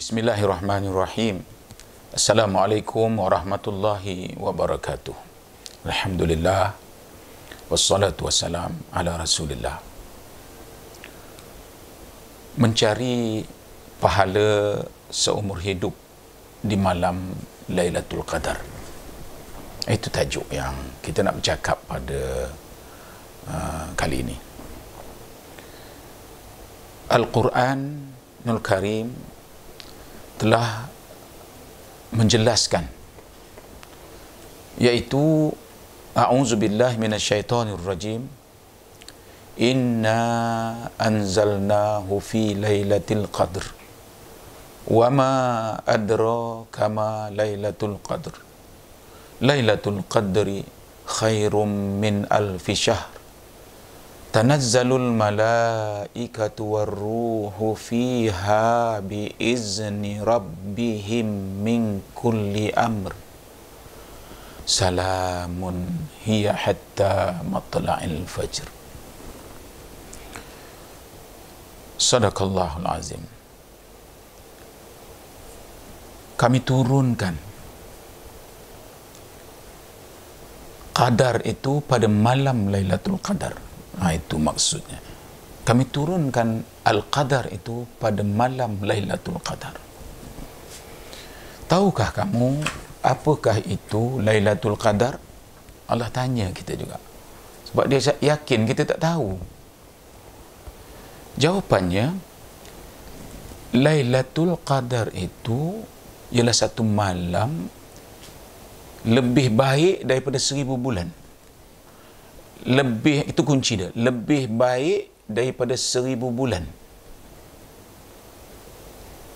Bismillahirrahmanirrahim. Assalamualaikum warahmatullahi wabarakatuh. Alhamdulillah. Wassalatu wassalam ala rasulillah. Mencari pahala seumur hidup di malam Lailatul Qadar. Itu tajuk yang kita nak bercakap pada kali ini. Al-Quranul Karim telah menjelaskan, iaitu a'udzubillahi minasyaitonir rajim, inna anzalnahu fi lailatul qadr wa ma adraka ma lailatul qadr lailatul qadri khairum min alfi syahr tanazzalul malaikatu warruhu fiha biizni rabbihim min kulli amr salamun hiya hatta matla'il fajr. Sadaqallahul azim. Kami turunkan qadar itu pada malam Lailatul Qadar. Itu maksudnya. Kami turunkan Al-Qadar itu pada malam Lailatul Qadar. Tahukah kamu apakah itu Lailatul Qadar? Allah tanya kita juga. Sebab dia yakin kita tak tahu. Jawapannya, Lailatul Qadar itu ialah satu malam lebih baik daripada 1000 bulan. Lebih, itu kunci dia, lebih baik daripada 1000 bulan.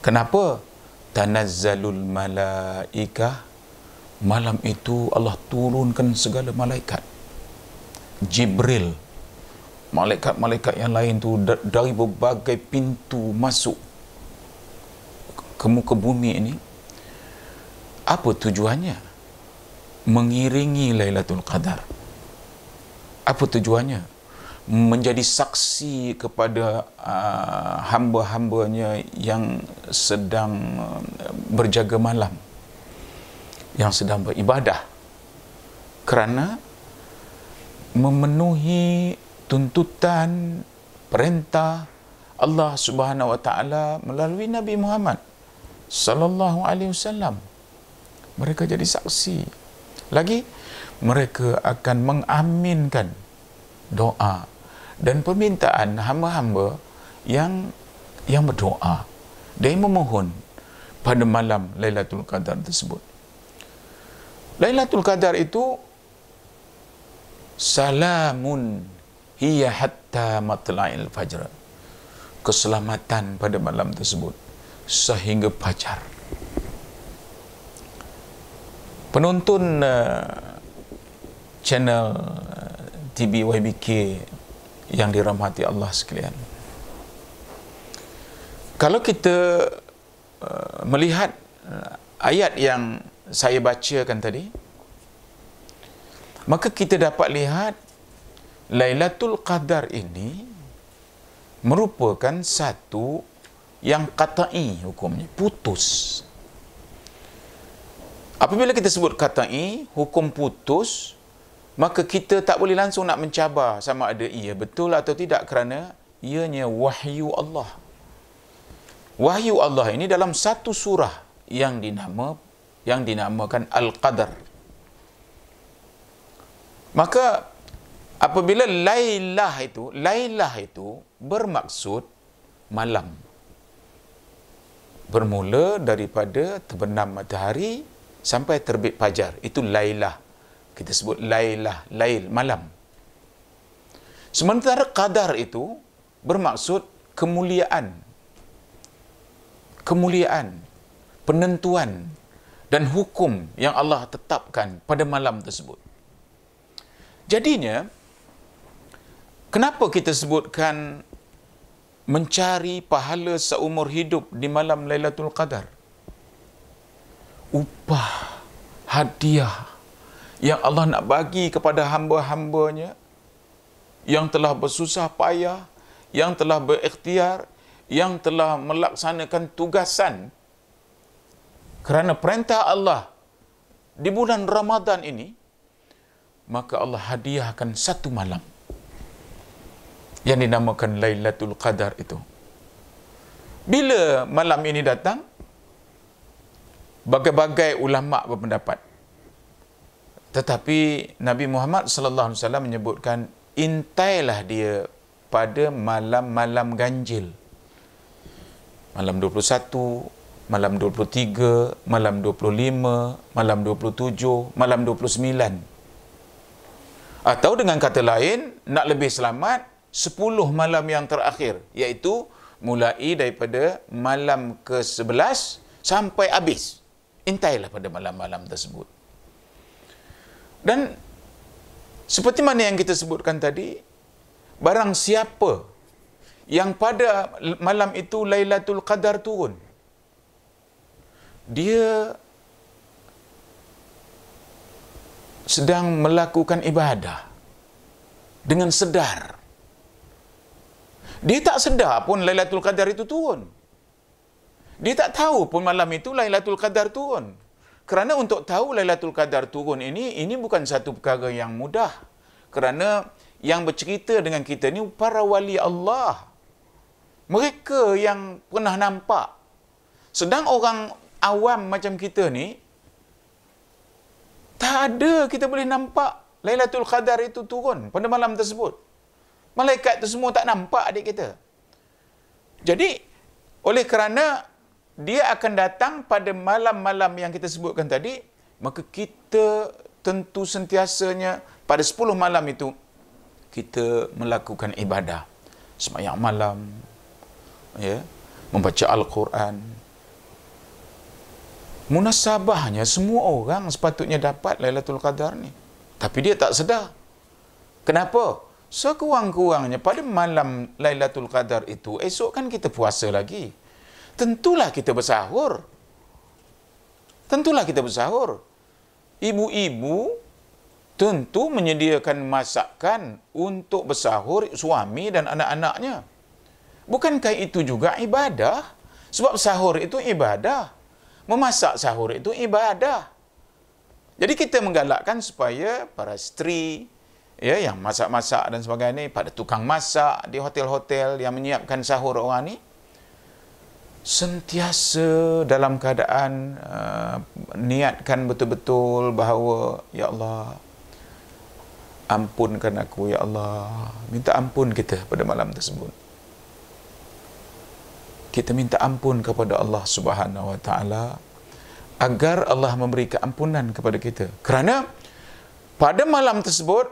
Kenapa? Tanazzalul malaikah, malam itu Allah turunkan segala malaikat. Jibril, malaikat-malaikat yang lain tu dari berbagai pintu masuk ke muka bumi ini. Apa tujuannya? Mengiringi Lailatul Qadar. Apa tujuannya? Menjadi saksi kepada hamba-hambanya yang sedang berjaga malam, yang sedang beribadah, kerana memenuhi tuntutan perintah Allah Subhanahu wa taala melalui Nabi Muhammad sallallahu alaihi wasallam. Mereka jadi saksi. Lagi mereka akan mengaminkan doa dan permintaan hamba-hamba yang berdoa dan memohon pada malam Lailatul Qadar tersebut. Lailatul Qadar itu salamun hiya hatta matla'il fajr. Keselamatan pada malam tersebut sehingga fajar. Penonton channel TV YBK yang dirahmati Allah sekalian, kalau kita melihat ayat yang saya bacakan tadi, maka kita dapat lihat Lailatul Qadar ini merupakan satu yang qat'i hukumnya, putus. Apabila kita sebut qat'i, hukum putus, maka kita tak boleh langsung nak mencabar sama ada ia betul atau tidak, kerana ianya wahyu Allah. Wahyu Allah ini dalam satu surah yang dinamakan Al-Qadar. Maka apabila Lailah itu bermaksud malam. Bermula daripada terbenam matahari sampai terbit fajar. Itu Lailah. Kita sebut Lailah, Lail, malam. Sementara Qadar itu bermaksud kemuliaan. Kemuliaan, penentuan dan hukum yang Allah tetapkan pada malam tersebut. Jadinya, kenapa kita sebutkan mencari pahala seumur hidup di malam Lailatul Qadar? Upah, hadiah yang Allah nak bagi kepada hamba-hambanya yang telah bersusah payah, yang telah berikhtiar, yang telah melaksanakan tugasan kerana perintah Allah di bulan Ramadan ini, maka Allah hadiahkan satu malam yang dinamakan Lailatul Qadar itu. Bila malam ini datang, bagai-bagai ulama berpendapat. Tetapi Nabi Muhammad sallallahu alaihi wasallam menyebutkan, intailah dia pada malam-malam ganjil. Malam 21, malam 23, malam 25, malam 27, malam 29. Atau dengan kata lain, nak lebih selamat, 10 malam yang terakhir, iaitu mulai daripada malam ke-11 sampai habis. Intailah pada malam-malam tersebut. Dan seperti mana yang kita sebutkan tadi, barang siapa yang pada malam itu Lailatul Qadar turun, dia sedang melakukan ibadah dengan sedar. Dia tak sedar pun Lailatul Qadar itu turun. Dia tak tahu pun malam itu Lailatul Qadar turun. Kerana untuk tahu Lailatul Qadar turun ini bukan satu perkara yang mudah. Kerana yang bercerita dengan kita ni para wali Allah. Mereka yang pernah nampak. Sedang orang awam macam kita ni, tak ada kita boleh nampak Lailatul Qadar itu turun pada malam tersebut. Malaikat tu semua tak nampak adik kita. Jadi, oleh kerana dia akan datang pada malam-malam yang kita sebutkan tadi, maka kita tentu sentiasanya pada 10 malam itu, kita melakukan ibadah. Sembahyang malam, ya, membaca Al-Quran. Munasabahnya semua orang sepatutnya dapat Lailatul Qadar ni. Tapi dia tak sedar. Kenapa? Sekurang-kurangnya pada malam Lailatul Qadar itu, esok kan kita puasa lagi. Tentulah kita bersahur. Tentulah kita bersahur. Ibu-ibu tentu menyediakan masakan untuk bersahur suami dan anak-anaknya. Bukankah itu juga ibadah? Sebab sahur itu ibadah. Memasak sahur itu ibadah. Jadi kita menggalakkan supaya para isteri, ya, yang masak-masak dan sebagainya, pada tukang masak di hotel-hotel yang menyiapkan sahur orang ni, sentiasa dalam keadaan niatkan betul-betul bahawa, ya Allah, ampunkan aku, ya Allah. Minta ampun kita pada malam tersebut. Kita minta ampun kepada Allah Subhanahu Wa Taala agar Allah memberi keampunan kepada kita. Kerana pada malam tersebut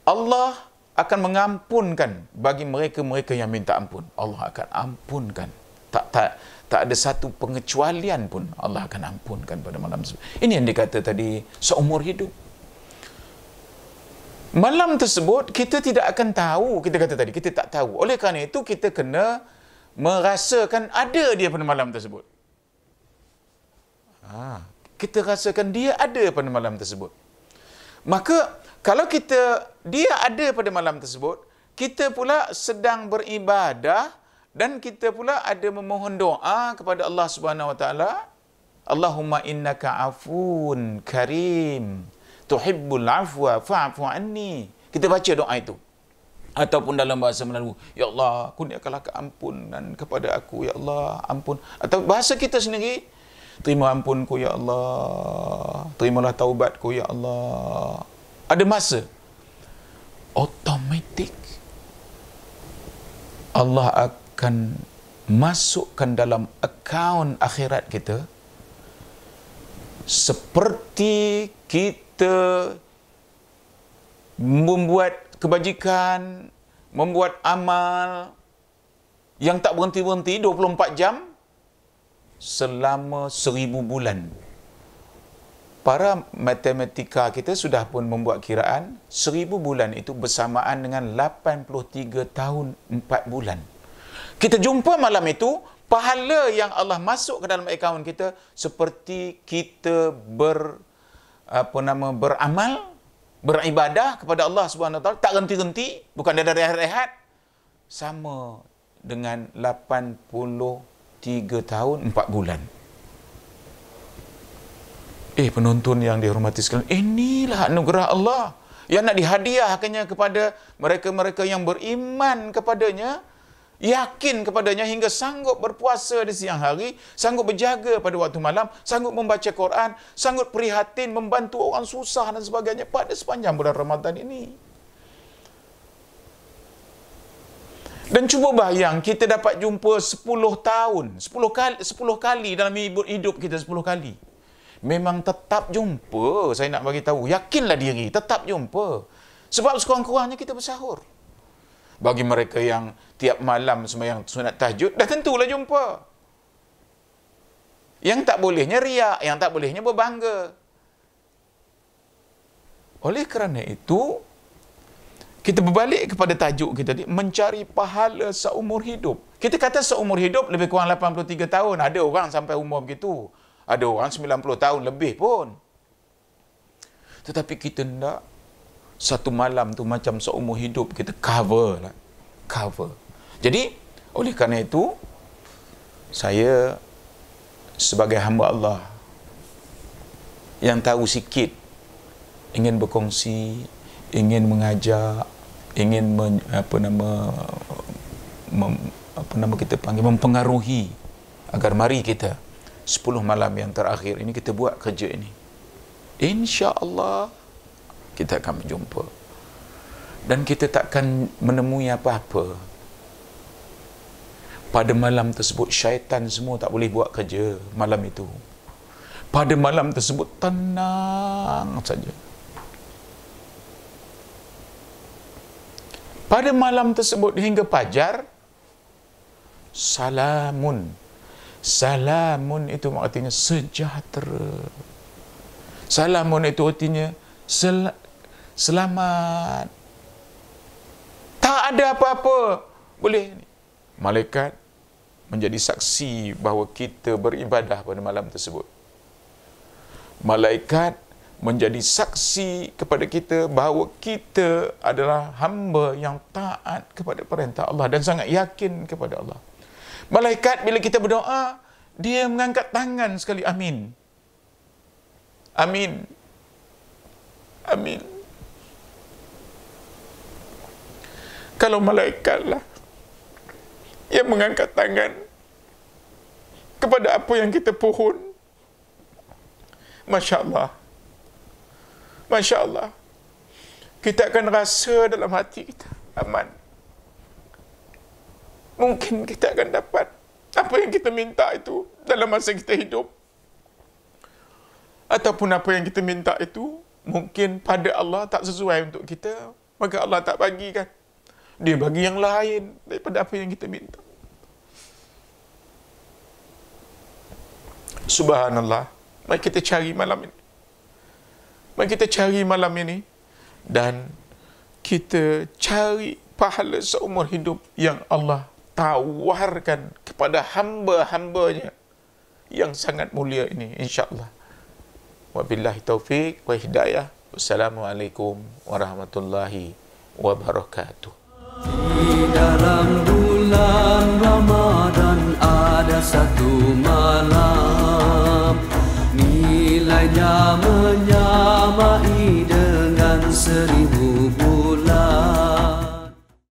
Allah akan mengampunkan bagi mereka-mereka yang minta ampun. Allah akan ampunkan. Tak ada satu pengecualian pun Allah akan ampunkan pada malam tersebut. Ini yang dikata tadi, seumur hidup. Malam tersebut kita tidak akan tahu, kita kata tadi, kita tak tahu. Oleh kerana itu kita kena merasakan ada dia pada malam tersebut. Kita rasakan dia ada pada malam tersebut. Maka kalau dia ada pada malam tersebut, kita pula sedang beribadah dan kita pula ada memohon doa kepada Allah Subhanahu Wa Taala. Allahumma innaka afun karim tuhibbul afwa fa'fu anni. Kita baca doa itu. Ataupun dalam bahasa Melayu, ya Allah, kurniakanlah keampunan kepada aku, ya Allah, ampun. Atau bahasa kita sendiri, terima ampunku, ya Allah. Terimalah taubatku, ya Allah. Ada masa automatik Allah akan masukkan dalam akaun akhirat kita seperti kita membuat kebajikan, membuat amal yang tak berhenti-berhenti 24 jam selama 1000 bulan. Para matematika kita sudah pun membuat kiraan 1000 bulan itu bersamaan dengan 83 tahun 4 bulan. Kita jumpa malam itu, pahala yang Allah masuk ke dalam akaun kita seperti kita beramal, beribadah kepada Allah Subhanahu Wa Taala, tak henti-henti, bukan ada rehat-rehat, sama dengan 83 tahun 4 bulan. Penonton yang dihormati sekalian, inilah anugerah Allah yang nak dihadiahkannya kepada mereka-mereka yang beriman kepadanya, yakin kepadanya hingga sanggup berpuasa di siang hari, sanggup berjaga pada waktu malam, sanggup membaca Quran, sanggup prihatin, membantu orang susah dan sebagainya pada sepanjang bulan Ramadan ini. Dan cuba bayang, kita dapat jumpa 10 tahun, 10 kali dalam hidup kita, 10 kali. Memang tetap jumpa, saya nak bagi tahu, yakinlah diri, tetap jumpa. Sebab sekurang-kurangnya kita bersahur. Bagi mereka yang tiap malam sembahyang sunat tahajud, dah tentulah jumpa. Yang tak bolehnya riak, yang tak bolehnya berbangga. Oleh kerana itu, kita berbalik kepada tajuk kita tadi, mencari pahala seumur hidup. Kita kata seumur hidup lebih kurang 83 tahun. Ada orang sampai umur begitu. Ada orang 90 tahun lebih pun. Tetapi kita nak satu malam tu macam seumur hidup, kita cover lah. Cover. Jadi, oleh kerana itu, saya sebagai hamba Allah yang tahu sikit, ingin berkongsi, ingin mengajak, ingin mempengaruhi agar mari kita 10 malam yang terakhir ini kita buat kerja ini. Insya-Allah kita akan berjumpa. Dan kita takkan menemui apa-apa. Pada malam tersebut syaitan semua tak boleh buat kerja malam itu. Pada malam tersebut tenang saja. Pada malam tersebut hingga fajar, salamun. Salamun itu artinya sejahtera. Salamun itu artinya selamat. Tak ada apa-apa. Boleh. Malaikat menjadi saksi bahawa kita beribadah pada malam tersebut. Malaikat menjadi saksi kepada kita bahawa kita adalah hamba yang taat kepada perintah Allah dan sangat yakin kepada Allah. Malaikat bila kita berdoa, dia mengangkat tangan sekali, amin. Amin. Amin. Kalau malaikatlah yang mengangkat tangan kepada apa yang kita pohon, Masya Allah. Masya Allah. Kita akan rasa dalam hati kita aman. Mungkin kita akan dapat apa yang kita minta itu dalam masa kita hidup. Ataupun apa yang kita minta itu mungkin pada Allah tak sesuai untuk kita, maka Allah tak bagikan. Dia bagi yang lain daripada apa yang kita minta. Subhanallah. Mari kita cari malam ini. Mari kita cari malam ini dan kita cari pahala seumur hidup yang Allah tawarkan kepada hamba-hambanya yang sangat mulia ini, insya-Allah. Wabillahi taufiq wa hidayah. Wassalamualaikum warahmatullahi wabarakatuh. Di dalam bulan Ramadan ada satu malam, nilainya menyamai dengan 1000 bulan.